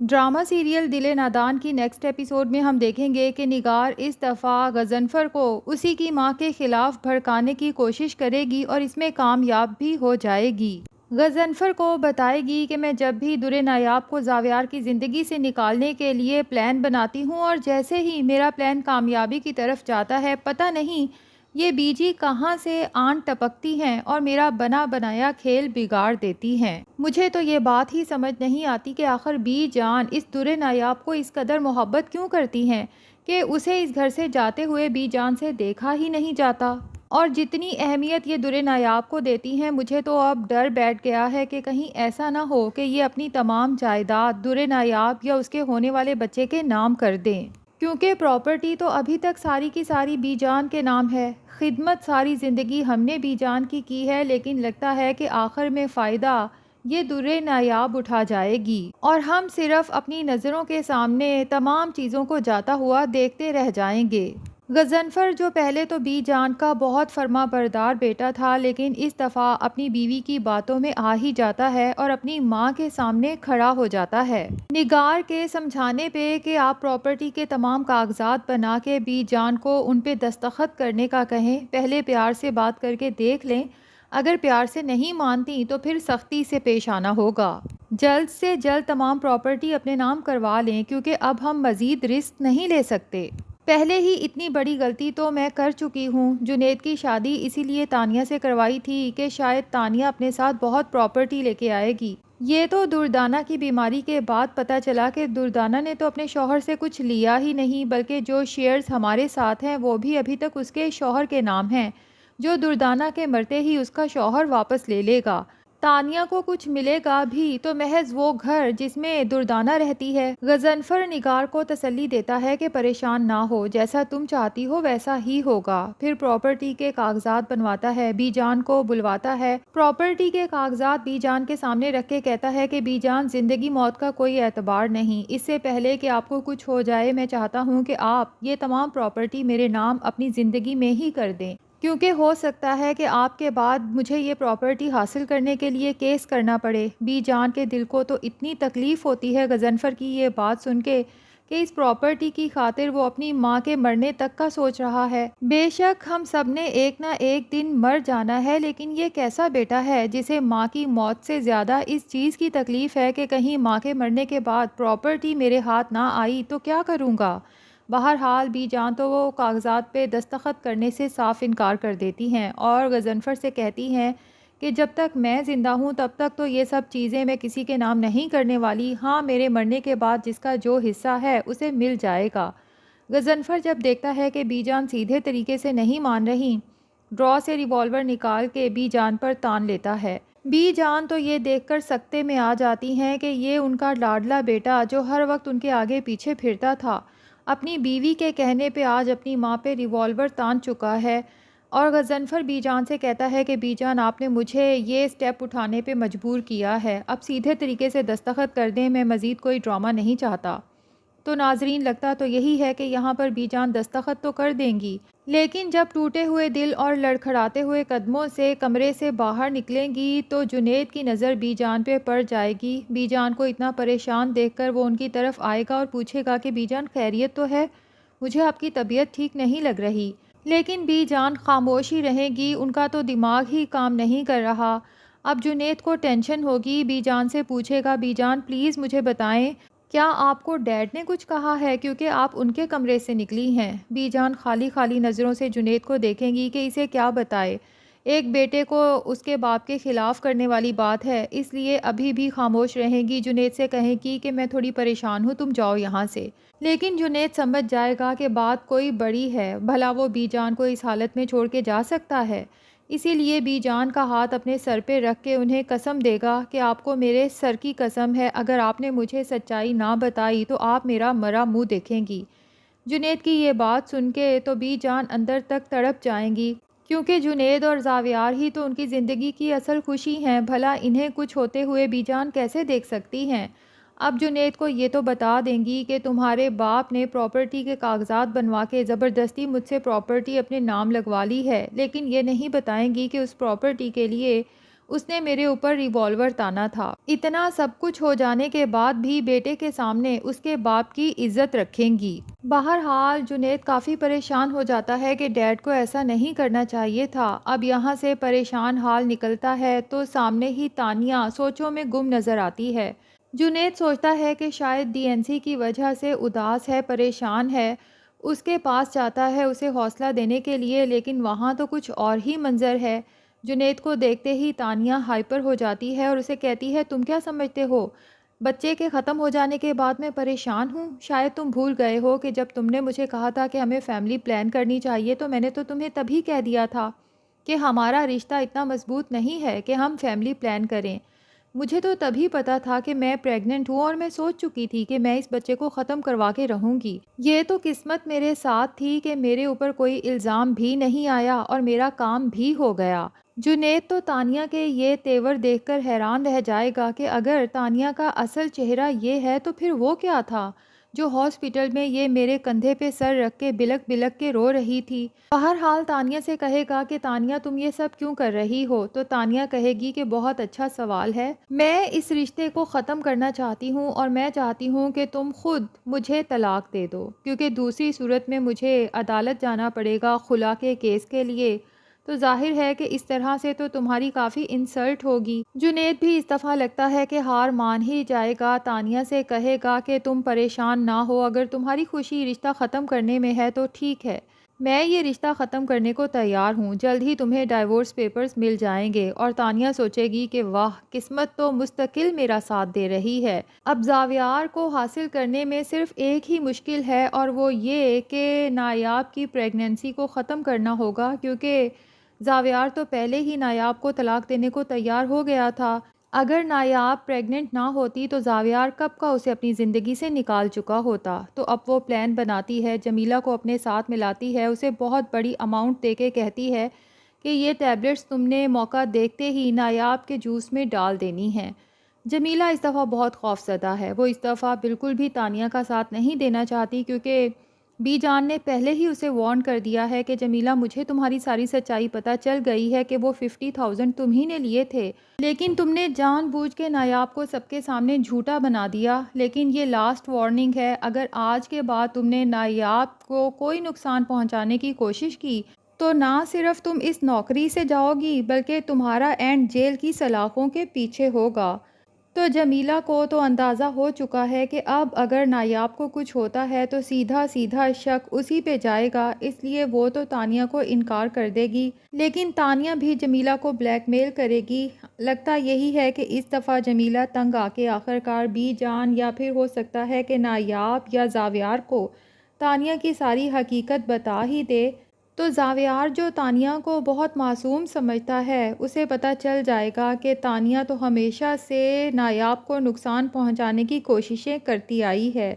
Drama serial दिले नादान की नेक्स्ट एपिसोड में हम देखेंगे कि निगार इस दफ़ा गज़नफ़र को उसी की मां के ख़िलाफ़ भड़काने की कोशिश करेगी और इसमें कामयाब भी हो जाएगी। गज़नफ़र को बताएगी कि मैं जब भी दुरे नायाब को ज़ावियार की ज़िंदगी से निकालने के लिए प्लान बनाती हूँ और जैसे ही मेरा प्लान कामयाबी की तरफ जाता है, पता नहीं ये बीजी कहाँ से आन टपकती हैं और मेरा बना बनाया खेल बिगाड़ देती हैं। मुझे तो ये बात ही समझ नहीं आती कि आखिर बी जान इस दुरे नायाब को इस कदर मोहब्बत क्यों करती हैं कि उसे इस घर से जाते हुए बी जान से देखा ही नहीं जाता। और जितनी अहमियत ये दुरे नायाब को देती हैं, मुझे तो अब डर बैठ गया है कि कहीं ऐसा ना हो कि ये अपनी तमाम जायदाद दुरे नायाब या उसके होने वाले बच्चे के नाम कर दें, क्योंकि प्रॉपर्टी तो अभी तक सारी की सारी बीजान के नाम है। खिदमत सारी ज़िंदगी हमने बीजान की है, लेकिन लगता है कि आखिर में फ़ायदा ये दुर्रे नायाब उठा जाएगी और हम सिर्फ अपनी नज़रों के सामने तमाम चीज़ों को जाता हुआ देखते रह जाएंगे। गज़नफ़र जो पहले तो बी जान का बहुत फर्मा बरदार बेटा था, लेकिन इस दफ़ा अपनी बीवी की बातों में आ ही जाता है और अपनी माँ के सामने खड़ा हो जाता है। निगार के समझाने पे कि आप प्रॉपर्टी के तमाम कागजात बना के बी जान को उन पे दस्तखत करने का कहें, पहले प्यार से बात करके देख लें, अगर प्यार से नहीं मानती तो फिर सख्ती से पेश आना होगा। जल्द से जल्द तमाम प्रॉपर्टी अपने नाम करवा लें, क्योंकि अब हम मज़ीद रिस्क नहीं ले सकते। पहले ही इतनी बड़ी गलती तो मैं कर चुकी हूँ। जुनैद की शादी इसीलिए तानिया से करवाई थी कि शायद तानिया अपने साथ बहुत प्रॉपर्टी लेके आएगी। ये तो दुर्दाना की बीमारी के बाद पता चला कि दुर्दाना ने तो अपने शौहर से कुछ लिया ही नहीं, बल्कि जो शेयर्स हमारे साथ हैं वो भी अभी तक उसके शौहर के नाम हैं, जो दुर्दाना के मरते ही उसका शौहर वापस ले लेगा। तानिया को कुछ मिलेगा भी तो महज वो घर जिसमें दुर्दाना रहती है। गज़नफ़र निगार को तसल्ली देता है कि परेशान ना हो, जैसा तुम चाहती हो वैसा ही होगा। फिर प्रॉपर्टी के कागजात बनवाता है, बीजान को बुलवाता है, प्रॉपर्टी के कागजात बीजान के सामने रख के कहता है कि बीजान, जिंदगी मौत का कोई एतबार नहीं, इससे पहले कि आपको कुछ हो जाए मैं चाहता हूँ कि आप ये तमाम प्रॉपर्टी मेरे नाम अपनी ज़िंदगी में ही कर दें, क्योंकि हो सकता है कि आपके बाद मुझे ये प्रॉपर्टी हासिल करने के लिए केस करना पड़े। बी जान के दिल को तो इतनी तकलीफ़ होती है गज़नफ़र की ये बात सुन के कि इस प्रॉपर्टी की खातिर वो अपनी माँ के मरने तक का सोच रहा है। बेशक हम सब ने एक ना एक दिन मर जाना है, लेकिन ये कैसा बेटा है जिसे माँ की मौत से ज़्यादा इस चीज़ की तकलीफ़ है कि कहीं माँ के मरने के बाद प्रॉपर्टी मेरे हाथ ना आई तो क्या करूँगा। बहरहाल बी जान तो वो कागज़ात पे दस्तखत करने से साफ़ इनकार कर देती हैं और गज़नफ़र से कहती हैं कि जब तक मैं ज़िंदा हूँ तब तक तो ये सब चीज़ें मैं किसी के नाम नहीं करने वाली। हाँ, मेरे मरने के बाद जिसका जो हिस्सा है उसे मिल जाएगा। गज़नफ़र जब देखता है कि बी जान सीधे तरीके से नहीं मान रही, ड्रॉ से रिवॉल्वर निकाल के बी जान पर तान लेता है। बी जान तो ये देखकर सकते में आ जाती हैं कि ये उनका लाडला बेटा जो हर वक्त उनके आगे पीछे फिरता था, अपनी बीवी के कहने पे आज अपनी माँ पे रिवॉल्वर तान चुका है। और गज़नफ़र बीजान से कहता है कि बीजान, आपने मुझे ये स्टेप उठाने पे मजबूर किया है, अब सीधे तरीके से दस्तखत कर दें, मैं मज़ीद कोई ड्रामा नहीं चाहता। तो नाजरीन, लगता तो यही है कि यहाँ पर बीजान दस्तखत तो कर देंगी, लेकिन जब टूटे हुए दिल और लड़खड़ाते हुए कदमों से कमरे से बाहर निकलेंगी तो जुनैद की नज़र बीजान पे पड़ जाएगी। बीजान को इतना परेशान देखकर वो उनकी तरफ आएगा और पूछेगा कि बीजान, खैरियत तो है, मुझे आपकी तबीयत ठीक नहीं लग रही। लेकिन बीजान खामोश ही रहेगी, उनका तो दिमाग ही काम नहीं कर रहा। अब जुनैद को टेंशन होगी, बीजान से पूछेगा, बीजान प्लीज़ मुझे बताएं, क्या आपको डैड ने कुछ कहा है, क्योंकि आप उनके कमरे से निकली हैं। बीजान खाली खाली नज़रों से जुनैद को देखेंगी कि इसे क्या बताए। एक बेटे को उसके बाप के ख़िलाफ़ करने वाली बात है, इसलिए अभी भी खामोश रहेंगी। जुनैद से कहेंगी कि मैं थोड़ी परेशान हूँ, तुम जाओ यहाँ से। लेकिन जुनैद समझ जाएगा कि बात कोई बड़ी है, भला वो बीजान को इस हालत में छोड़ के जा सकता है। इसीलिए बीजान का हाथ अपने सर पे रख के उन्हें कसम देगा कि आपको मेरे सर की कसम है, अगर आपने मुझे सच्चाई ना बताई तो आप मेरा मरा मुंह देखेंगी। जुनैद की ये बात सुन के तो बीजान अंदर तक तड़प जाएंगी, क्योंकि जुनैद और ज़ावियार ही तो उनकी ज़िंदगी की असल खुशी हैं। भला इन्हें कुछ होते हुए बीजान कैसे देख सकती हैं। अब जुनैद को ये तो बता देंगी कि तुम्हारे बाप ने प्रॉपर्टी के कागजात बनवा के ज़बरदस्ती मुझसे प्रॉपर्टी अपने नाम लगवा ली है, लेकिन ये नहीं बताएंगी कि उस प्रॉपर्टी के लिए उसने मेरे ऊपर रिवॉल्वर ताना था। इतना सब कुछ हो जाने के बाद भी बेटे के सामने उसके बाप की इज्जत रखेंगी। बहरहाल जुनैद काफ़ी परेशान हो जाता है कि डैड को ऐसा नहीं करना चाहिए था। अब यहाँ से परेशान हाल निकलता है तो सामने ही तानिया सोचों में गुम नज़र आती है। जुनैद सोचता है कि शायद डीएनसी की वजह से उदास है, परेशान है। उसके पास जाता है उसे हौसला देने के लिए, लेकिन वहाँ तो कुछ और ही मंजर है। जुनैद को देखते ही तानिया हाइपर हो जाती है और उसे कहती है, तुम क्या समझते हो? बच्चे के ख़त्म हो जाने के बाद मैं परेशान हूँ? शायद तुम भूल गए हो कि जब तुमने मुझे कहा था कि हमें फ़ैमिली प्लान करनी चाहिए, तो मैंने तो तुम्हें तभी कह दिया था कि हमारा रिश्ता इतना मज़बूत नहीं है कि हम फ़ैमिली प्लान करें। मुझे तो तभी पता था कि मैं प्रेग्नेंट हूँ और मैं सोच चुकी थी कि मैं इस बच्चे को ख़त्म करवा के रहूँगी। ये तो किस्मत मेरे साथ थी कि मेरे ऊपर कोई इल्ज़ाम भी नहीं आया और मेरा काम भी हो गया। जुनैद तो तानिया के ये तेवर देखकर हैरान रह जाएगा कि अगर तानिया का असल चेहरा ये है तो फिर वो क्या था जो हॉस्पिटल में ये मेरे कंधे पे सर रख के बिलक बिलक के रो रही थी। बहरहाल तानिया से कहेगा कि तानिया तुम ये सब क्यों कर रही हो, तो तानिया कहेगी कि बहुत अच्छा सवाल है, मैं इस रिश्ते को ख़त्म करना चाहती हूँ और मैं चाहती हूँ कि तुम खुद मुझे तलाक दे दो, क्योंकि दूसरी सूरत में मुझे अदालत जाना पड़ेगा खुला के केस के लिए। तो जाहिर है कि इस तरह से तो तुम्हारी काफ़ी इंसल्ट होगी। जुनैद भी इस दफ़ा लगता है कि हार मान ही जाएगा। तानिया से कहेगा कि तुम परेशान ना हो, अगर तुम्हारी खुशी रिश्ता ख़त्म करने में है तो ठीक है, मैं ये रिश्ता ख़त्म करने को तैयार हूँ, जल्द ही तुम्हें डाइवोर्स पेपर्स मिल जाएंगे। और तानिया सोचेगी कि वाह, किस्मत तो मुस्तकिल मेरा साथ दे रही है। अब ज़ावियार को हासिल करने में सिर्फ एक ही मुश्किल है और वो ये कि नायाब की प्रेगनेंसी को ख़त्म करना होगा, क्योंकि ज़ावियार तो पहले ही नायाब को तलाक देने को तैयार हो गया था। अगर नायाब प्रेग्नेंट ना होती तो ज़ावियार कब का उसे अपनी ज़िंदगी से निकाल चुका होता। तो अब वो प्लान बनाती है, जमीला को अपने साथ मिलाती है, उसे बहुत बड़ी अमाउंट देके कहती है कि ये टैबलेट्स तुमने मौका देखते ही नायाब के जूस में डाल देनी है। जमीला इस दफ़ा बहुत खौफज़दा है। वो इस दफ़ा बिल्कुल भी तानिया का साथ नहीं देना चाहती, क्योंकि बीजान ने पहले ही उसे वार्न कर दिया है कि जमीला, मुझे तुम्हारी सारी सच्चाई पता चल गई है कि वो 50,000 तुम ही ने लिए थे, लेकिन तुमने जानबूझ के नायाब को सबके सामने झूठा बना दिया। लेकिन ये लास्ट वार्निंग है, अगर आज के बाद तुमने नायाब को कोई नुकसान पहुंचाने की कोशिश की तो ना सिर्फ तुम इस नौकरी से जाओगी, बल्कि तुम्हारा एंड जेल की सलाखों के पीछे होगा। तो जमीला को तो अंदाज़ा हो चुका है कि अब अगर नायाब को कुछ होता है तो सीधा सीधा शक उसी पे जाएगा, इसलिए वो तो तानिया को इनकार कर देगी। लेकिन तानिया भी जमीला को ब्लैकमेल करेगी। लगता यही है कि इस दफ़ा जमीला तंग आके आखिरकार बीजान या फिर हो सकता है कि नायाब या ज़ावियार को तानिया की सारी हकीकत बता ही दे। तो ज़ावियार, जो तानिया को बहुत मासूम समझता है, उसे पता चल जाएगा कि तानिया तो हमेशा से नायाब को नुकसान पहुंचाने की कोशिशें करती आई है।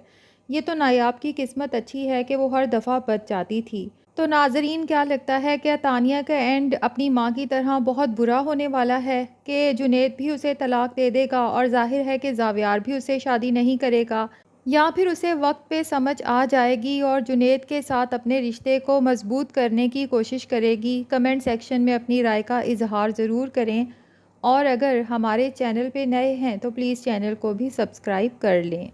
ये तो नायाब की किस्मत अच्छी है कि वो हर दफ़ा बच जाती थी। तो नाजरीन, क्या लगता है, क्या तानिया का एंड अपनी माँ की तरह बहुत बुरा होने वाला है कि जुनैद भी उसे तलाक दे देगा और जाहिर है कि ज़ावियार भी उससे शादी नहीं करेगा, या फिर उसे वक्त पे समझ आ जाएगी और जुनैद के साथ अपने रिश्ते को मजबूत करने की कोशिश करेगी? कमेंट सेक्शन में अपनी राय का इजहार ज़रूर करें और अगर हमारे चैनल पे नए हैं तो प्लीज़ चैनल को भी सब्सक्राइब कर लें।